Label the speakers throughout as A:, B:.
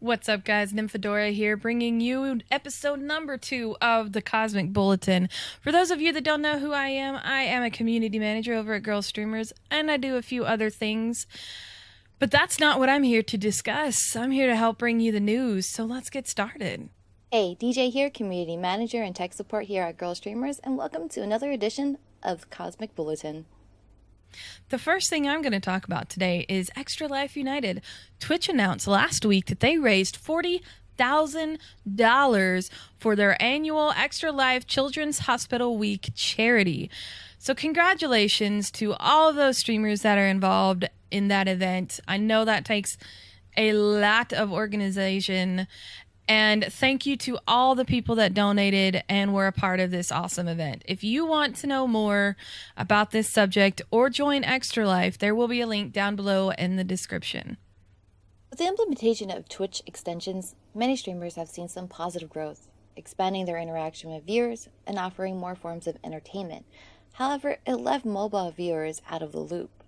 A: What's up, guys? Nymphadora here, bringing you episode number 2 of the Cosmic Bulletin. For those of you that don't know who I am a community manager over at GirlStreamers, and I do a few other things. But that's not what I'm here to discuss. I'm here to help bring you the news, so let's get started.
B: Hey, DJ here, community manager and tech support here at GirlStreamers, and welcome to another edition of Cosmic Bulletin.
A: The first thing I'm going to talk about today is Extra Life United. Twitch announced last week that they raised $40,000 for their annual Extra Life Children's Hospital Week charity. So congratulations to all of those streamers that are involved in that event. I know that takes a lot of organization. And thank you to all the people that donated and were a part of this awesome event. If you want to know more about this subject or join Extra Life, there will be a link down below in the description.
B: With the implementation of Twitch extensions, many streamers have seen some positive growth, expanding their interaction with viewers and offering more forms of entertainment. However, it left mobile viewers out of the loop.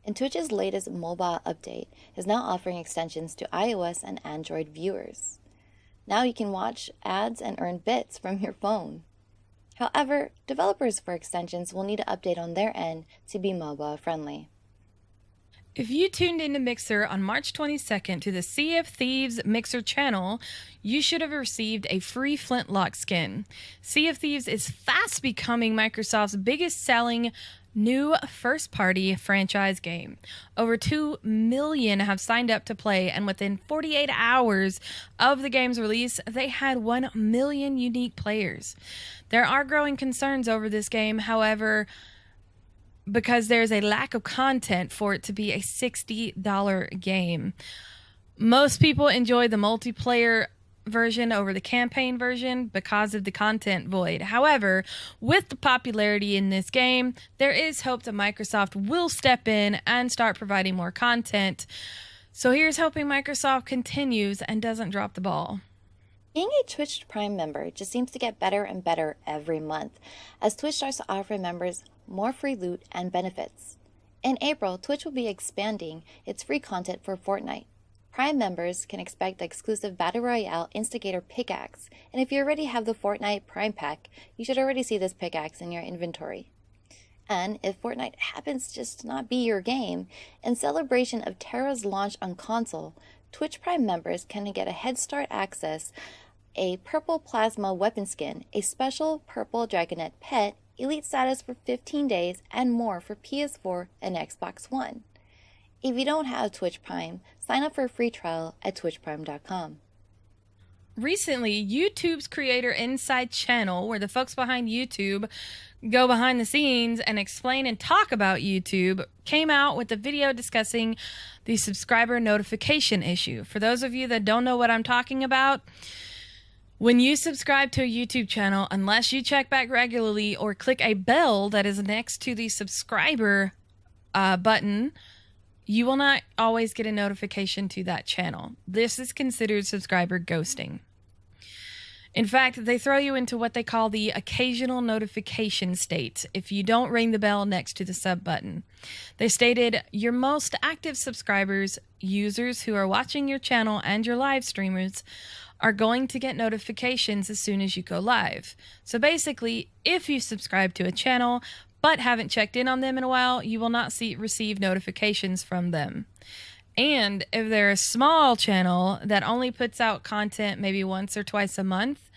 B: And Twitch's latest mobile update is now offering extensions to iOS and Android viewers. Now you can watch ads and earn bits from your phone. However, developers for extensions will need to update on their end to be mobile friendly.
A: If you tuned into Mixer on March 22nd to the Sea of Thieves Mixer channel, you should have received a free Flintlock skin. Sea of Thieves is fast becoming Microsoft's biggest selling new first-party franchise game. Over 2 million have signed up to play, and within 48 hours of the game's release, they had 1 million unique players. There are growing concerns over this game, however, because there's a lack of content for it to be a $60 game. Most people enjoy the multiplayer version over the campaign version because of the content void. However, with the popularity in this game, there is hope that Microsoft will step in and start providing more content. So here's hoping Microsoft continues and doesn't drop the ball.
B: Being a Twitch Prime member just seems to get better and better every month, as Twitch starts to offer members more free loot and benefits. In April, Twitch will be expanding its free content for Fortnite. Prime members can expect the exclusive Battle Royale Instigator pickaxe, and if you already have the Fortnite Prime Pack, you should already see this pickaxe in your inventory. And if Fortnite happens just to not be your game, in celebration of Terra's launch on console, Twitch Prime members can get a head start access, a purple plasma weapon skin, a special purple dragonette pet, elite status for 15 days, and more for PS4 and Xbox One. If you don't have Twitch Prime, sign up for a free trial at twitchprime.com.
A: Recently, YouTube's Creator Inside channel, where the folks behind YouTube go behind the scenes and explain and talk about YouTube, came out with a video discussing the subscriber notification issue. For those of you that don't know what I'm talking about, when you subscribe to a YouTube channel, unless you check back regularly or click a bell that is next to the subscriber button, you will not always get a notification to that channel. This is considered subscriber ghosting. In fact, they throw you into what they call the occasional notification state if you don't ring the bell next to the sub button. They stated, your most active subscribers, users who are watching your channel and your live streamers, are going to get notifications as soon as you go live. So basically, if you subscribe to a channel but haven't checked in on them in a while, you will not receive notifications from them. And if they're a small channel that only puts out content maybe once or twice a month,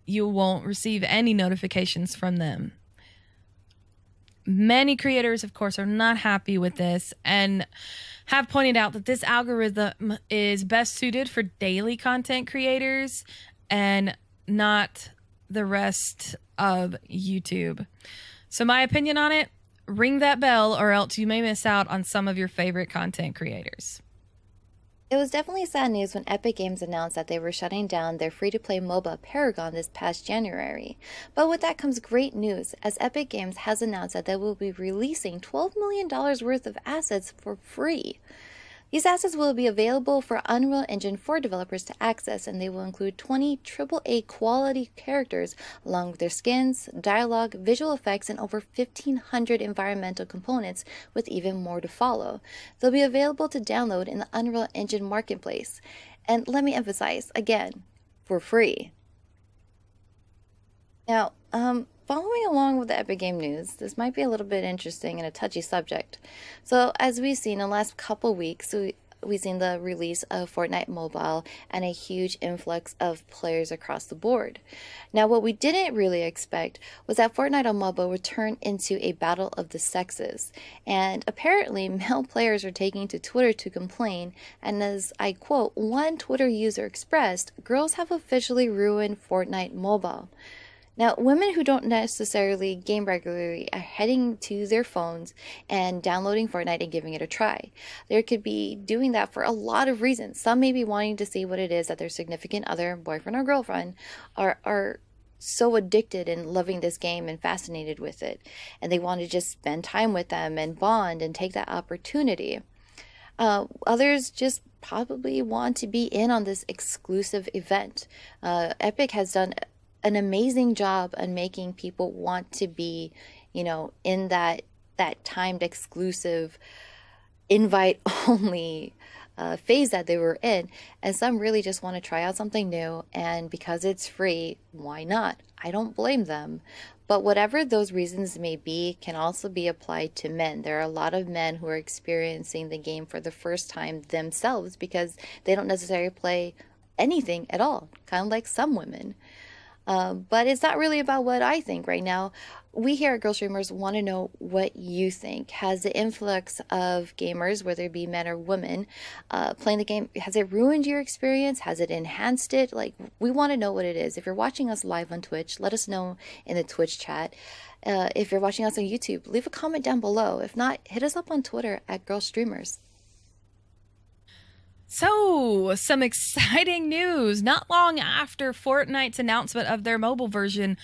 A: you won't receive any notifications from them. Many creators, of course, are not happy with this and have pointed out that this algorithm is best suited for daily content creators and not the rest of YouTube. So my opinion on it, ring that bell or else you may miss out on some of your favorite content creators.
B: It was definitely sad news when Epic Games announced that they were shutting down their free-to-play MOBA Paragon this past January. But with that comes great news, as Epic Games has announced that they will be releasing $12 million worth of assets for free. These assets will be available for Unreal Engine 4 developers to access, and they will include 20 AAA quality characters along with their skins, dialogue, visual effects, and over 1,500 environmental components, with even more to follow. They'll be available to download in the Unreal Engine Marketplace. And let me emphasize again, for free. Now, following along with the Epic Game news, this might be a little bit interesting and a touchy subject. So, as we've seen in the last couple weeks, we've seen the release of Fortnite Mobile and a huge influx of players across the board. Now, what we didn't really expect was that Fortnite on mobile would turn into a battle of the sexes. And apparently, male players are taking to Twitter to complain. And as I quote, one Twitter user expressed, "Girls have officially ruined Fortnite Mobile." Now, women who don't necessarily game regularly are heading to their phones and downloading Fortnite and giving it a try. They could be doing that for a lot of reasons. Some may be wanting to see what it is that their significant other, boyfriend or girlfriend, are so addicted and loving this game and fascinated with it. And they want to just spend time with them and bond and take that opportunity. Others just probably want to be in on this exclusive event. Epic has done an amazing job on making people want to be, in that timed exclusive invite only phase that they were in. And some really just want to try out something new, and because it's free, why not? I don't blame them. But whatever those reasons may be can also be applied to men. There are a lot of men who are experiencing the game for the first time themselves because they don't necessarily play anything at all, kind of like some women. But it's not really about what I think right now. We here at GirlStreamers want to know what you think. Has the influx of gamers, whether it be men or women, playing the game, has it ruined your experience? Has it enhanced it? We want to know what it is. If you're watching us live on Twitch, let us know in the Twitch chat. If you're watching us on YouTube, leave a comment down below. If not, hit us up on Twitter at GirlStreamers.
A: So, some exciting news. Not long after Fortnite's announcement of their mobile version,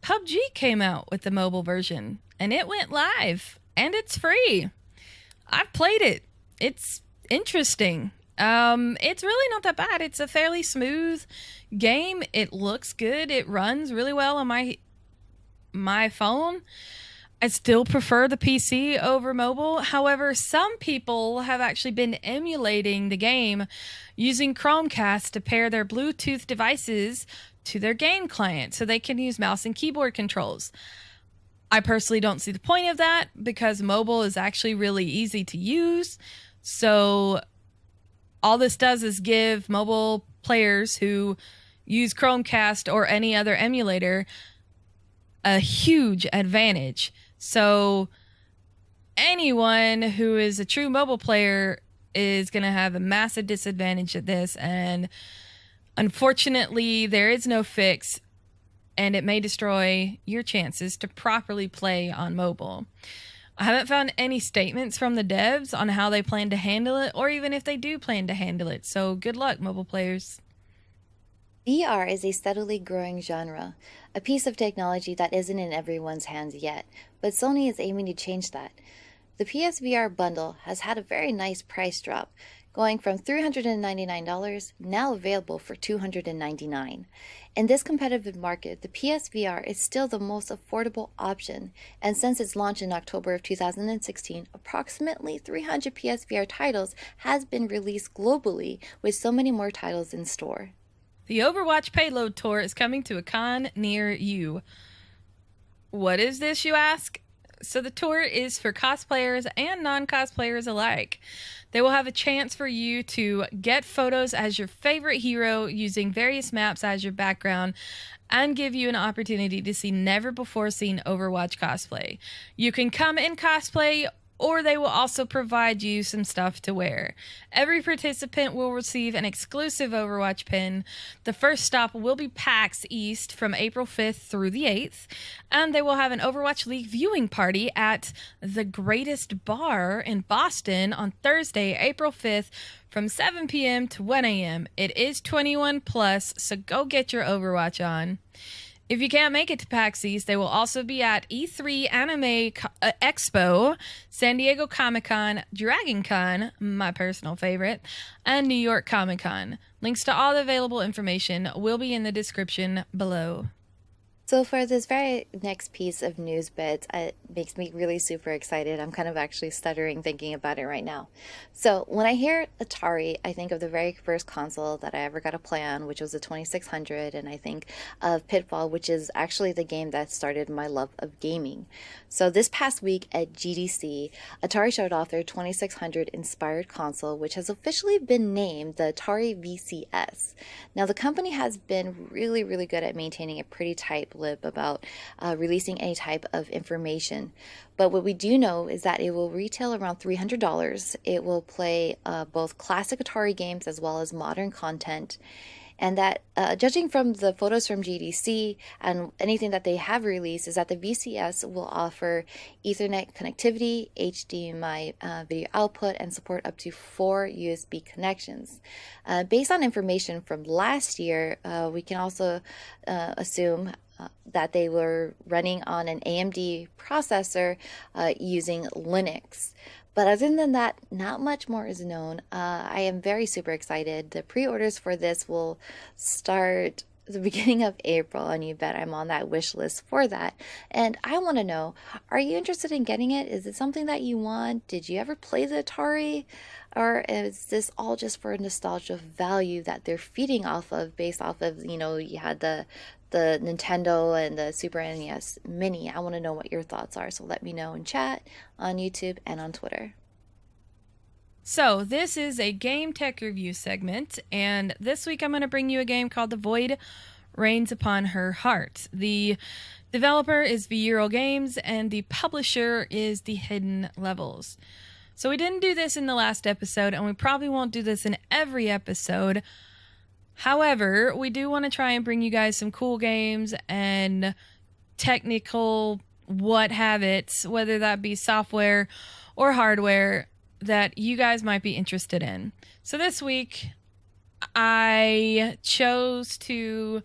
A: PUBG came out with the mobile version, and it went live, and it's free. I've played it. It's interesting. It's really not that bad. It's a fairly smooth game. It looks good. It runs really well on my phone. I still prefer the PC over mobile. However, some people have actually been emulating the game using Chromecast to pair their Bluetooth devices to their game client so they can use mouse and keyboard controls. I personally don't see the point of that because mobile is actually really easy to use. So all this does is give mobile players who use Chromecast or any other emulator a huge advantage. So anyone who is a true mobile player is going to have a massive disadvantage at this. And unfortunately, there is no fix, and it may destroy your chances to properly play on mobile. I haven't found any statements from the devs on how they plan to handle it, or even if they do plan to handle it. So good luck, mobile players.
B: VR is a steadily growing genre, a piece of technology that isn't in everyone's hands yet, but Sony is aiming to change that. The PSVR bundle has had a very nice price drop, going from $399 now available for $299. In this competitive market, the PSVR is still the most affordable option, and since its launch in October of 2016, approximately 300 PSVR titles has been released globally, with so many more titles in store.
A: The Overwatch Payload Tour is coming to a con near you. What is this, you ask? So the tour is for cosplayers and non-cosplayers alike. They will have a chance for you to get photos as your favorite hero using various maps as your background and give you an opportunity to see never-before-seen Overwatch cosplay. You can come in cosplay, or they will also provide you some stuff to wear. Every participant will receive an exclusive Overwatch pin. The first stop will be PAX East from April 5th through the 8th, and they will have an Overwatch League viewing party at the Greatest Bar in Boston on Thursday, April 5th from 7 p.m. to 1 a.m. It is 21 plus, so go get your Overwatch on. If you can't make it to PAX East, they will also be at E3 Anime Expo, San Diego Comic-Con, Dragon Con, my personal favorite, and New York Comic-Con. Links to all the available information will be in the description below.
B: So for this very next piece of news bits, it makes me really super excited. I'm kind of actually stuttering thinking about it right now. So when I hear Atari, I think of the very first console that I ever got to play on, which was the 2600, and I think of Pitfall, which is actually the game that started my love of gaming. So this past week at GDC, Atari showed off their 2600 inspired console, which has officially been named the Atari VCS. Now the company has been really, really good at maintaining a pretty tight lip about releasing any type of information. But what we do know is that it will retail around $300. It will play both classic Atari games as well as modern content. And that, judging from the photos from GDC and anything that they have released, is that the VCS will offer Ethernet connectivity, HDMI video output, and support up to 4 USB connections. Based on information from last year, we can also assume that they were running on an AMD processor using Linux. But other than that, not much more is known. I am very super excited. The pre-orders for this will start the beginning of April, and you bet I'm on that wish list for that. And I want to know, are you interested in getting it? Is it something that you want? Did you ever play the Atari? Or is this all just for nostalgia value that they're feeding off of, based off of, you had the Nintendo and the Super NES Mini? I want to know what your thoughts are, so let me know in chat, on YouTube, and on Twitter.
A: So this is a game tech review segment, and this week I'm going to bring you a game called The Void Rains Upon Her Heart. The developer is Euro Games, and the publisher is The Hidden Levels. So we didn't do this in the last episode, and we probably won't do this in every episode. However, we do want to try and bring you guys some cool games and technical what-have-its, whether that be software or hardware, that you guys might be interested in. So this week, I chose to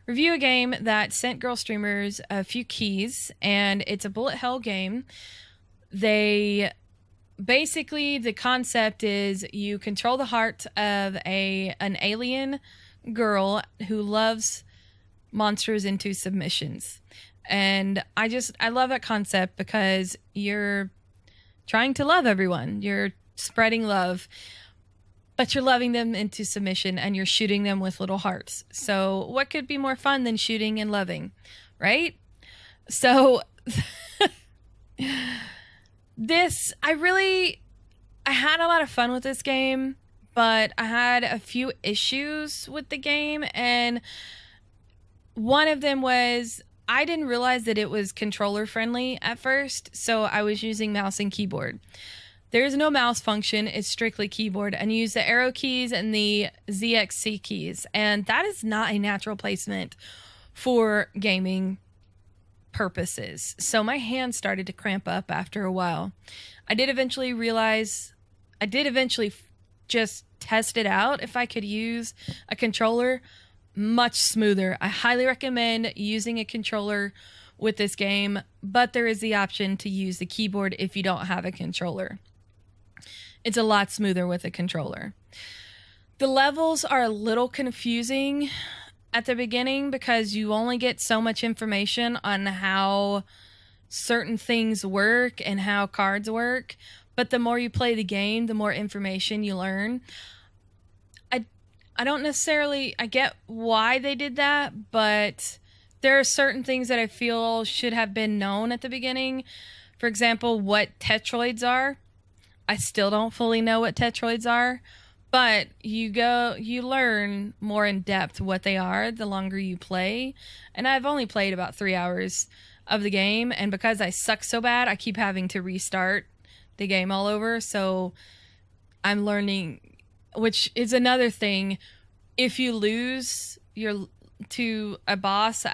A: review a game that sent GirlStreamers a few keys, and it's a bullet hell game. Basically, the concept is you control the heart of an alien girl who loves monsters into submissions. And I love that concept because you're trying to love everyone. You're spreading love, but you're loving them into submission, and you're shooting them with little hearts. So what could be more fun than shooting and loving, right? So I had a lot of fun with this game, but I had a few issues with the game, and one of them was I didn't realize that it was controller friendly at first, so I was using mouse and keyboard. There's no mouse function, it's strictly keyboard, and you use the arrow keys and the ZXC keys, and that is not a natural placement for gaming purposes. So my hands started to cramp up after a while. I did eventually just test it out if I could use a controller. Much smoother. I highly recommend using a controller with this game, but there is the option to use the keyboard if you don't have a controller. It's a lot smoother with a controller. The levels are a little confusing at the beginning because you only get so much information on how certain things work and how cards work, but the more you play the game, the more information you learn. I get why they did that, but there are certain things that I feel should have been known at the beginning. For example, what tetroids are. I still don't fully know what tetroids are, but you learn more in depth what they are the longer you play. And I've only played about 3 hours of the game, and because I suck so bad, I keep having to restart the game all over. So I'm learning, which is another thing. If you lose to a boss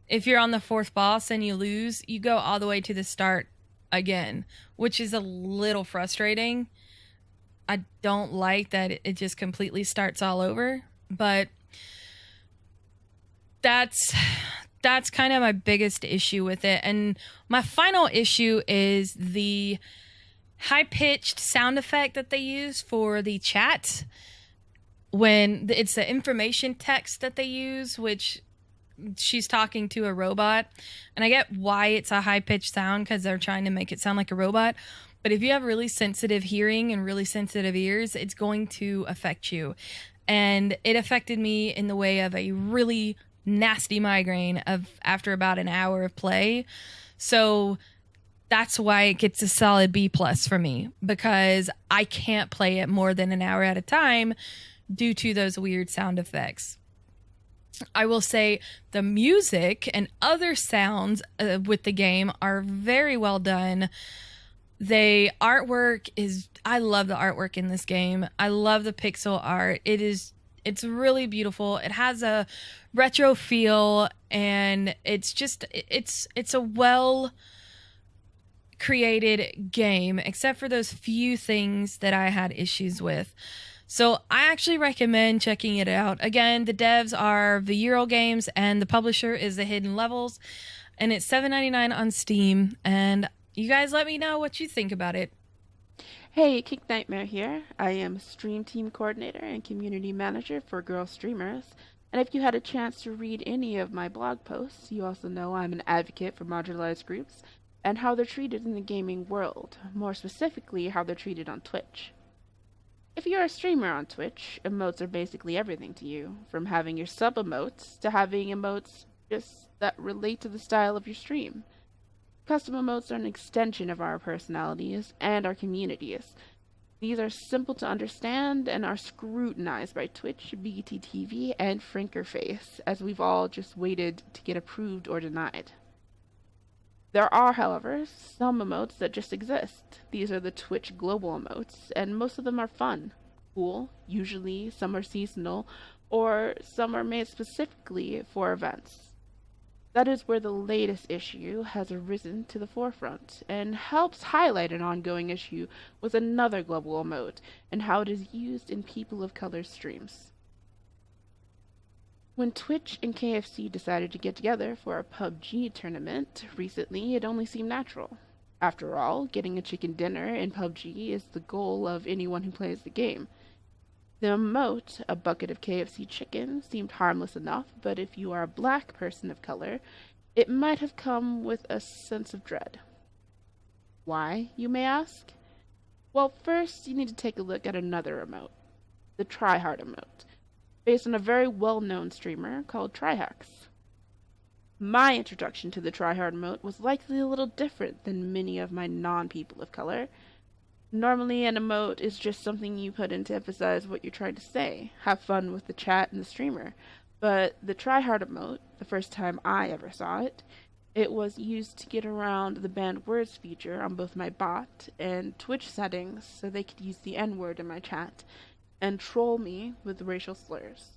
A: if you're on the 4th boss and you lose, you go all the way to the start again, which is a little frustrating. I don't like that it just completely starts all over, but that's kind of my biggest issue with it. And my final issue is the high-pitched sound effect that they use for the chat when it's the information text that they use, which she's talking to a robot. And I get why it's a high-pitched sound, because they're trying to make it sound like a robot. But if you have really sensitive hearing and really sensitive ears, it's going to affect you. And it affected me in the way of a really nasty migraine after about an hour of play. So that's why it gets a solid B+ for me, because I can't play it more than an hour at a time due to those weird sound effects. I will say the music and other sounds with the game are very well done. I love the artwork in this game. I love the pixel art. It's really beautiful. It has a retro feel, and it's a well created game, except for those few things that I had issues with. So I actually recommend checking it out. Again, the devs are the Euro Games, and the publisher is the Hidden Levels, and it's $7.99 on Steam. And you guys let me know what you think about it.
C: Hey, Kick Nightmare here. I am Stream Team Coordinator and Community Manager for GirlStreamers. And if you had a chance to read any of my blog posts, you also know I'm an advocate for marginalized groups and how they're treated in the gaming world, more specifically how they're treated on Twitch. If you're a streamer on Twitch, emotes are basically everything to you, from having your sub emotes to having emotes just that relate to the style of your stream. Custom emotes are an extension of our personalities and our communities. These are simple to understand and are scrutinized by Twitch, BTTV, and Frinkerface, as we've all just waited to get approved or denied. There are, however, some emotes that just exist. These are the Twitch global emotes, and most of them are fun, cool, usually some are seasonal, or some are made specifically for events. That is where the latest issue has arisen to the forefront, and helps highlight an ongoing issue with another global emote, and how it is used in people of color streams. When Twitch and KFC decided to get together for a PUBG tournament recently, it only seemed natural. After all, getting a chicken dinner in PUBG is the goal of anyone who plays the game. The emote, a bucket of KFC chicken, seemed harmless enough, but if you are a black person of color, it might have come with a sense of dread. Why, you may ask? Well, first you need to take a look at another emote, the tryhard emote, based on a very well-known streamer called Trihex. My introduction to the tryhard emote was likely a little different than many of my non-people of color. Normally, an emote is just something you put in to emphasize what you're trying to say, have fun with the chat and the streamer. But the tryhard emote, the first time I ever saw it, it was used to get around the banned words feature on both my bot and Twitch settings so they could use the N-word in my chat and troll me with racial slurs.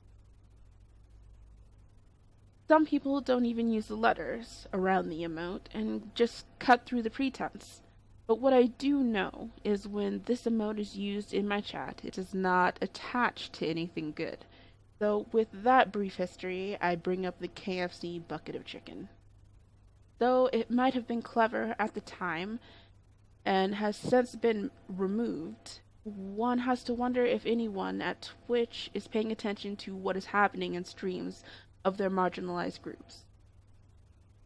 C: Some people don't even use the letters around the emote and just cut through the pretense. But what I do know is when this emote is used in my chat, it is not attached to anything good. So with that brief history, I bring up the KFC bucket of chicken. Though it might have been clever at the time and has since been removed, one has to wonder if anyone at Twitch is paying attention to what is happening in streams of their marginalized groups.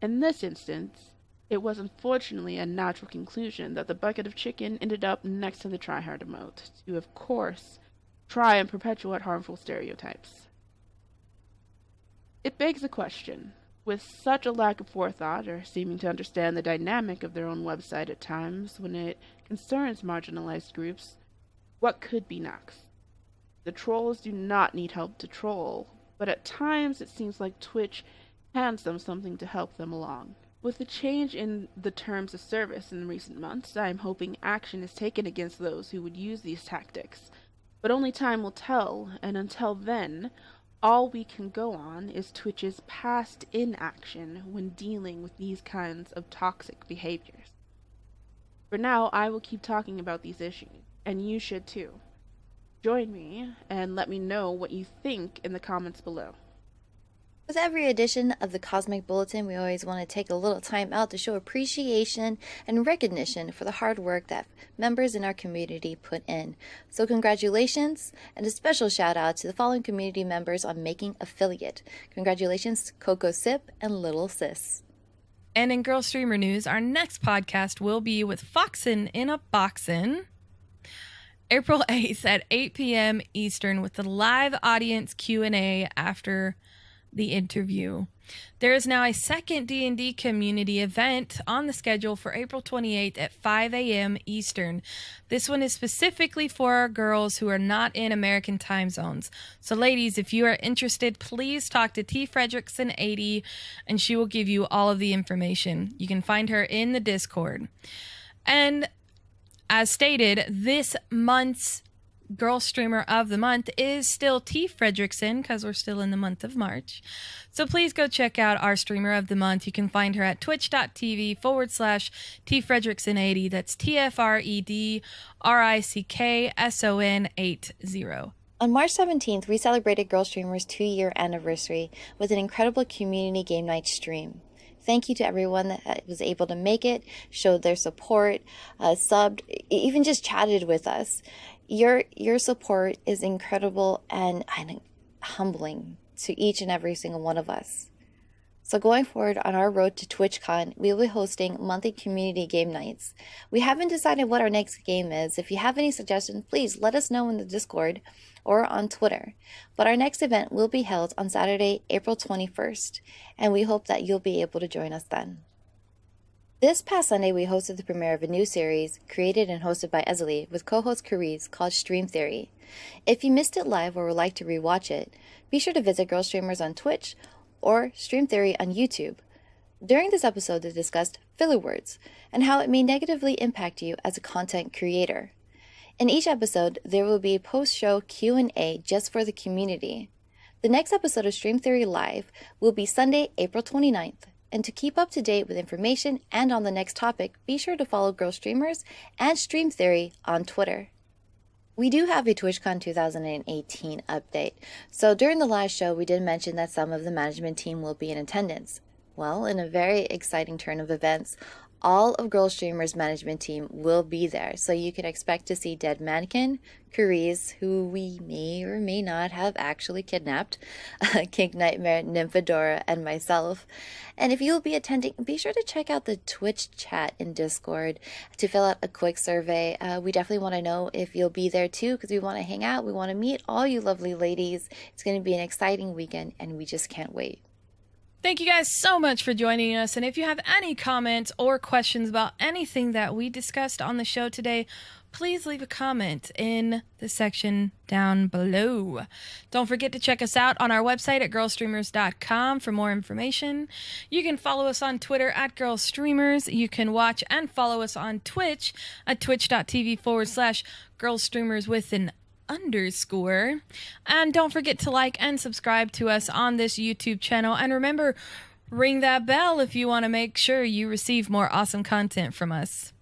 C: In this instance, it was unfortunately a natural conclusion that the bucket of chicken ended up next to the tryhard emote, to of course try and perpetuate harmful stereotypes. It begs a question. With such a lack of forethought, or seeming to understand the dynamic of their own website at times when it concerns marginalized groups, what could be next? The trolls do not need help to troll, but at times it seems like Twitch hands them something to help them along. With the change in the terms of service in recent months, I am hoping action is taken against those who would use these tactics. But only time will tell, and until then, all we can go on is Twitch's past inaction when dealing with these kinds of toxic behaviors. For now, I will keep talking about these issues, and you should too. Join me, and let me know what you think in the comments below.
B: With every edition of the Cosmic Bulletin, we always want to take a little time out to show appreciation and recognition for the hard work that members in our community put in. So congratulations, and a special shout out to the following community members on making affiliate. Congratulations to Coco Sip and Little Sis.
A: And in Girl Streamer news, our next podcast will be with Foxin' in a Boxin', April 8th at 8 p.m. Eastern with the live audience Q&A after the interview. There is now a second D&D community event on the schedule for April 28th at 5 a.m. Eastern. This one is specifically for our girls who are not in American time zones. So ladies, if you are interested, please talk to T. Fredrickson 80 and she will give you all of the information. You can find her in the Discord. And as stated, this month's Girl Streamer of the Month is still T. Fredrickson because we're still in the month of March. So please go check out our Streamer of the Month. You can find her at twitch.tv/T. Fredrickson80. That's TFREDRICKSON80.
B: On March 17th, we celebrated Girlstreamers' 2-year anniversary with an incredible community game night stream. Thank you to everyone that was able to make it, showed their support, subbed, even just chatted with us. Your support is incredible and humbling to each and every single one of us. So going forward on our road to TwitchCon, we will be hosting monthly community game nights. We haven't decided what our next game is. If you have any suggestions, please let us know in the Discord or on Twitter. But our next event will be held on Saturday, April 21st, and we hope that you'll be able to join us then. This past Sunday, we hosted the premiere of a new series created and hosted by Esley with co-host Carice called Stream Theory. If you missed it live or would like to rewatch it, be sure to visit Girl Streamers on Twitch or Stream Theory on YouTube. During this episode, they discussed filler words and how it may negatively impact you as a content creator. In each episode, there will be a post-show Q&A just for the community. The next episode of Stream Theory Live will be Sunday, April 29th. And to keep up to date with information and on the next topic, be sure to follow Girl Streamers and Stream Theory on Twitter. We do have a TwitchCon 2018 update. So during the last show, we did mention that some of the management team will be in attendance. Well, in a very exciting turn of events, all of Girl Streamers' management team will be there. So you can expect to see Dead Mannequin, Carice, who we may or may not have actually kidnapped, Kink Nightmare, Nymphadora, and myself. And if you'll be attending, be sure to check out the Twitch chat in Discord to fill out a quick survey. We definitely want to know if you'll be there too, because we want to hang out. We want to meet all you lovely ladies. It's going to be an exciting weekend, and we just can't wait.
A: Thank you guys so much for joining us. And if you have any comments or questions about anything that we discussed on the show today, please leave a comment in the section down below. Don't forget to check us out on our website at girlstreamers.com for more information. You can follow us on Twitter at girlstreamers. You can watch and follow us on Twitch at twitch.tv/girlstreamers with an _ and don't forget to like and subscribe to us on this YouTube channel, and remember, ring that bell if you want to make sure you receive more awesome content from us.